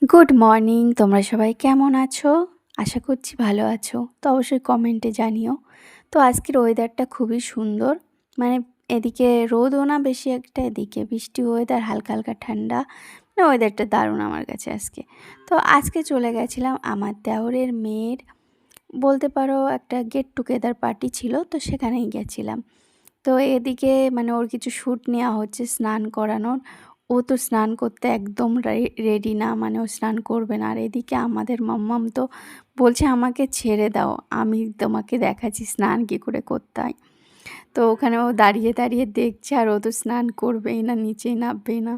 Good morning, তোমরা সবাই কেমন আছো? আশা করছি ভালো আছো। তো অবশ্যই কমেন্টে জানিও। তো আজকের ওয়েদারটা খুবই সুন্দর। মানে এদিকে রোদও না বেশি একটা, এদিকে বৃষ্টি ওয়েদার, হালকা হালকা ঠান্ডা। মানে ওয়েদারটা দারুণ আমার কাছে আজকে। তো আজকে চলে গেছিলাম আমার দেওরের মেয়ের, বলতে পারো একটা গেট টুগেদার পার্টি ছিল, তো সেখানেই গেছিলাম। তো এদিকে মানে ওর কিছু শ্যুট নেওয়া হচ্ছে স্নান করানোর। ও তো স্নান করতে একদম রেডি না, মানে ও স্নান করবে না। আর এদিকে আমাদের মাম্মাম তো বলছে আমাকে ছেড়ে দাও, আমি তোমাকে দেখাচ্ছি স্নান কী করে করতে হয়। তো ওখানে ও দাঁড়িয়ে দাঁড়িয়ে দেখছে, আর ও তো স্নান করবেই না, নিচেই নামবেই না।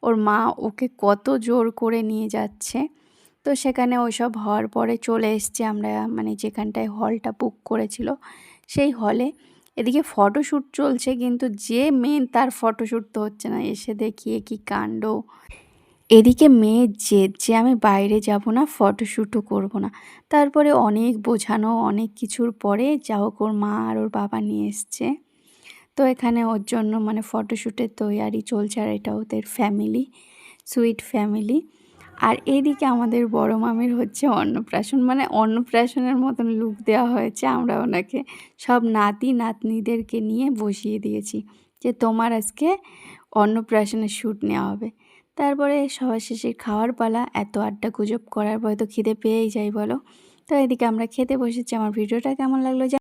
ওর মা ওকে কত জোর করে নিয়ে যাচ্ছে। তো সেখানে ওইসব হওয়ার পরে চলে এসেছি আমরা, মানে যেখানটায় হলটা বুক করেছিল সেই হলে। এদিকে ফটোশ্যুট চলছে, কিন্তু যে মেন তার ফটোশ্যুট তো হচ্ছে না। এসে দেখি এ কী কাণ্ড! এদিকে মেয়ের জেদ যে আমি বাইরে যাব না, ফটোশ্যুটও করব না। তারপরে অনেক বোঝানো, অনেক কিছুর পরে যা হোক ওর মা আর ওর বাবা নিয়ে এসছে। তো এখানে ওর জন্য মানে ফটোশ্যুটের তৈয়ারি চলছে, আর এটা ওদের ফ্যামিলি, সুইট ফ্যামিলি। আর এইদিকে আমাদের বড় মামির হচ্ছে অন্নপ্রাশন, মানে অন্নপ্রাশনের মতন লুক দেওয়া হয়েছে। আমরা ওনাকে সব নাতি নাতনিদেরকে নিয়ে বসিয়ে দিয়েছি যে তোমার আজকে অন্নপ্রাশনের শ্যুট নেওয়া হবে। তারপরে সবার শেষে খাওয়ার পালা। এত আড্ডা গুজব করার পরে তো খিদে পেয়েই যাই বলো। তো এদিকে আমরা খেতে বসেছি। আমার ভিডিওটা কেমন লাগলো